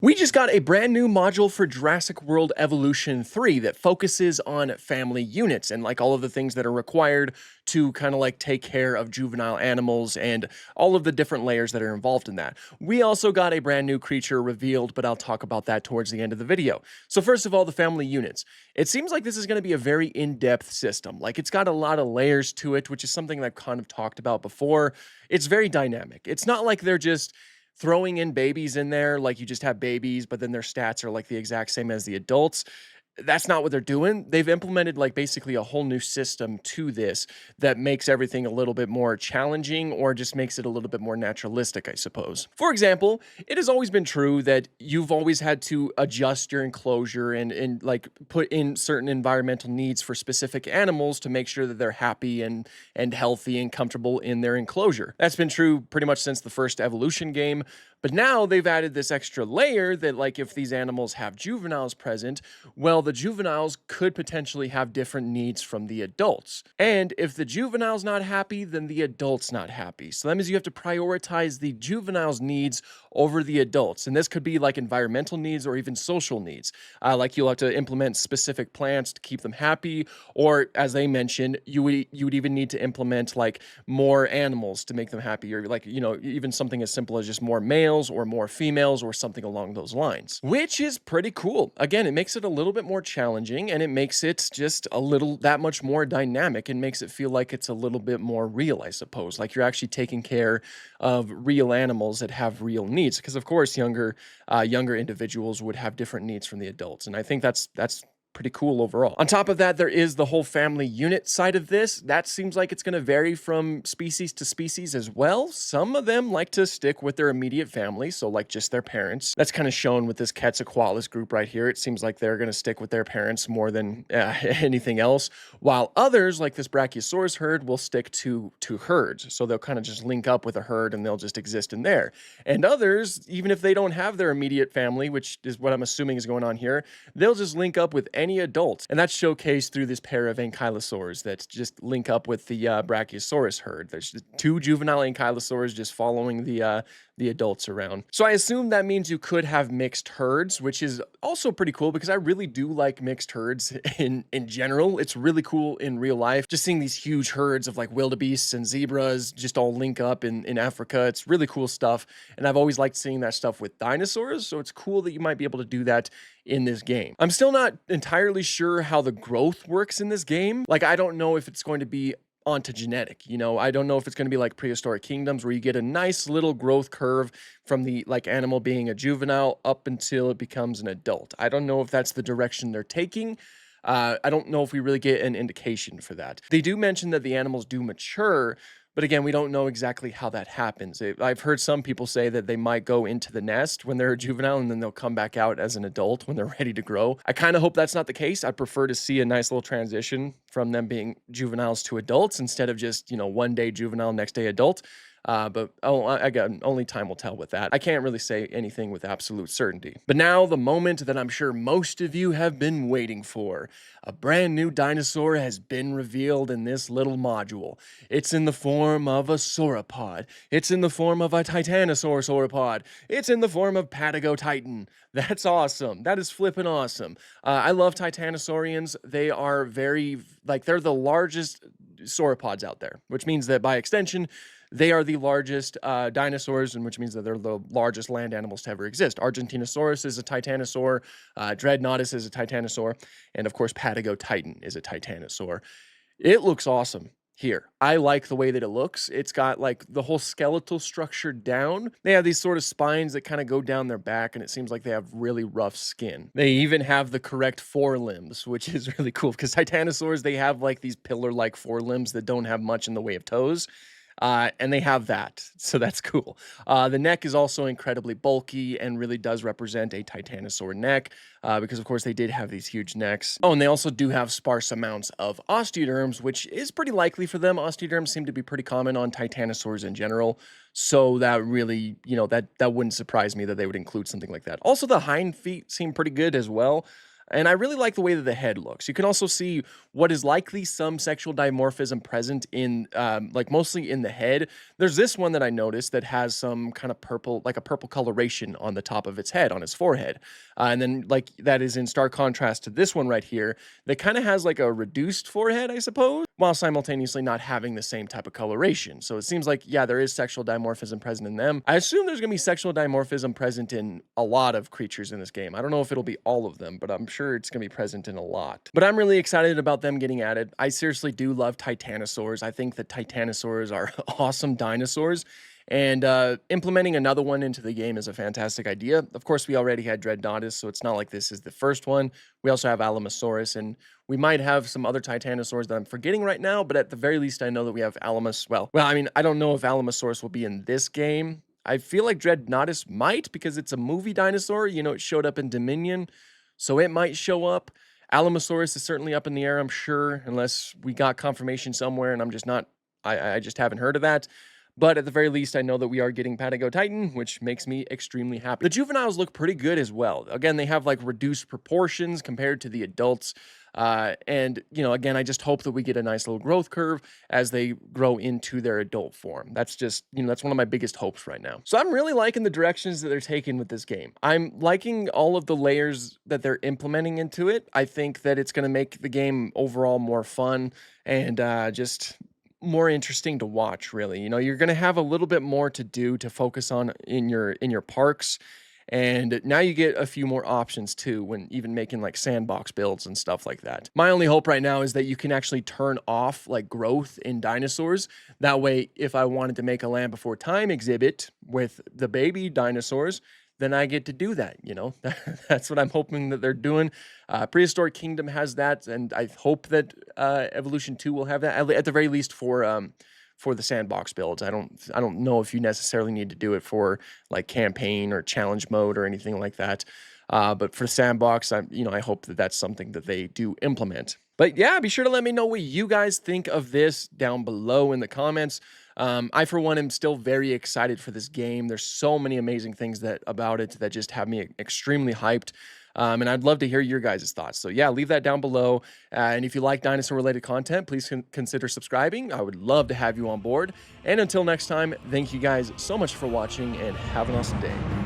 We just got a brand new module for Jurassic World Evolution 3 that focuses on family units and like all of the things that are required to kind of like take care of juvenile animals and all of the different layers that are involved in that. We also got a brand new creature revealed, but I'll talk about that towards the end of the video. So first of all, the family units. It seems like this is going to be a very in-depth system. Like it's got a lot of layers to it, which is something that I've kind of talked about before. It's very dynamic. It's not like they're just throwing in babies in there, like you just have babies, but then their stats are like the exact same as the adults. That's not what they're doing. They've implemented like basically a whole new system to this that makes everything a little bit more challenging or just makes it a little bit more naturalistic, I suppose. For example, it has always been true that you've always had to adjust your enclosure and like put in certain environmental needs for specific animals to make sure that they're happy and healthy and comfortable in their enclosure. That's been true pretty much since the first evolution game. But now they've added this extra layer that, like, if these animals have juveniles present, well, the juveniles could potentially have different needs from the adults. And if the juvenile's not happy, then the adult's not happy. So that means you have to prioritize the juvenile's needs over the adults. And this could be like environmental needs or even social needs. Like you'll have to implement specific plants to keep them happy. Or as they mentioned, you would even need to implement like more animals to make them happy. Or like, you know, even something as simple as just more males or more females or something along those lines, which is pretty cool. Again, it makes it a little bit more challenging and it makes it just a little that much more dynamic and makes it feel like it's a little bit more real, I suppose. Like you're actually taking care of real animals that have real needs. Because of course, younger individuals would have different needs from the adults. And I think that's pretty cool overall. On top of that, there is the whole family unit side of this. That seems like it's going to vary from species to species as well. Some of them like to stick with their immediate family, so like just their parents. That's kind of shown with this Quetzalcoatlus group right here. It seems like they're going to stick with their parents more than anything else, while others, like this Brachiosaurus herd, will stick to herds. So they'll kind of just link up with a herd and they'll just exist in there. And others, even if they don't have their immediate family, which is what I'm assuming is going on here, they'll just link up with any adults. And that's showcased through this pair of ankylosaurs that just link up with the Brachiosaurus herd. There's two juvenile ankylosaurs just following the adults around. So I assume that means you could have mixed herds, which is also pretty cool because I really do like mixed herds in general. It's really cool in real life. Just seeing these huge herds of like wildebeests and zebras just all link up in Africa. It's really cool stuff. And I've always liked seeing that stuff with dinosaurs. So it's cool that you might be able to do that in this game. I'm still not entirely sure how the growth works in this game. Like, I don't know if it's going to be ontogenetic, you know, I don't know if it's going to be like prehistoric kingdoms where you get a nice little growth curve from the like animal being a juvenile up until it becomes an adult. I don't know if that's the direction they're taking. I don't know if we really get an indication for that. They do mention that the animals do mature, but again, we don't know exactly how that happens. I've heard some people say that they might go into the nest when they're a juvenile and then they'll come back out as an adult when they're ready to grow. I kind of hope that's not the case. I'd prefer to see a nice little transition from them being juveniles to adults instead of just, you know, one day juvenile, next day adult. But again, only time will tell with that. I can't really say anything with absolute certainty. But now the moment that I'm sure most of you have been waiting for. A brand new dinosaur has been revealed in this little module. It's in the form of a sauropod. It's in the form of a titanosaur sauropod. It's in the form of Patagotitan. That's awesome. That is flippin' awesome. I love titanosaurians. They are they're the largest sauropods out there, which means that by extension, they are the largest dinosaurs, and which means that they're the largest land animals to ever exist. Argentinosaurus is a titanosaur, Dreadnoughtus is a titanosaur, and of course Patagotitan is a titanosaur. It looks awesome here. I like the way that it looks. It's got like the whole skeletal structure down. They have these sort of spines that kind of go down their back, and it seems like they have really rough skin. They even have the correct forelimbs, which is really cool because titanosaurs, they have like these pillar-like forelimbs that don't have much in the way of toes. And they have that, so that's cool. The neck is also incredibly bulky and really does represent a titanosaur neck because, of course, they did have these huge necks. Oh, and they also do have sparse amounts of osteoderms, which is pretty likely for them. Osteoderms seem to be pretty common on titanosaurs in general, so that really, you know, that wouldn't surprise me that they would include something like that. Also, the hind feet seem pretty good as well. And I really like the way that the head looks. You can also see what is likely some sexual dimorphism present in, like mostly in the head. There's this one that I noticed that has some kind of purple, like a purple coloration on the top of its head, on its forehead. And then, like, that is in stark contrast to this one right here that kind of has like a reduced forehead, I suppose, while simultaneously not having the same type of coloration. So it seems like, yeah, there is sexual dimorphism present in them. I assume there's going to be sexual dimorphism present in a lot of creatures in this game. I don't know if it'll be all of them, but I'm sure it's going to be present in a lot. But I'm really excited about them getting added. I seriously do love titanosaurs. I think that titanosaurs are awesome dinosaurs. And implementing another one into the game is a fantastic idea. Of course, we already had Dreadnoughtus, so it's not like this is the first one. We also have Alamosaurus, and we might have some other Titanosaurs that I'm forgetting right now, but at the very least, I know that we have Alamus. Well, I mean, I don't know if Alamosaurus will be in this game. I feel like Dreadnoughtus might, because it's a movie dinosaur. You know, it showed up in Dominion, so it might show up. Alamosaurus is certainly up in the air, I'm sure, unless we got confirmation somewhere and I'm just not, I just haven't heard of that. But at the very least, I know that we are getting Patago Titan, which makes me extremely happy. The juveniles look pretty good as well. Again, they have like reduced proportions compared to the adults. And, you know, again, I just hope that we get a nice little growth curve as they grow into their adult form. That's just, you know, that's one of my biggest hopes right now. So I'm really liking the directions that they're taking with this game. I'm liking all of the layers that they're implementing into it. I think that it's going to make the game overall more fun and just more interesting to watch, really. You know, you're going to have a little bit more to do to focus on in your parks, and now you get a few more options too when even making like sandbox builds and stuff like that. My only hope right now is that you can actually turn off like growth in dinosaurs. That way, if I wanted to make a Land Before Time exhibit with the baby dinosaurs, then I get to do that, you know? That's what I'm hoping that they're doing. Prehistoric Kingdom has that, and I hope that Evolution 2 will have that, at the very least for the sandbox builds. I don't know if you necessarily need to do it for like campaign or challenge mode or anything like that. But for sandbox, I hope that that's something that they do implement. But yeah, be sure to let me know what you guys think of this down below in the comments. I, for one, am still very excited for this game. There's so many amazing things about it that just have me extremely hyped. And I'd love to hear your guys' thoughts. So yeah, leave that down below. And if you like dinosaur-related content, please consider subscribing. I would love to have you on board. And until next time, thank you guys so much for watching and have an awesome day.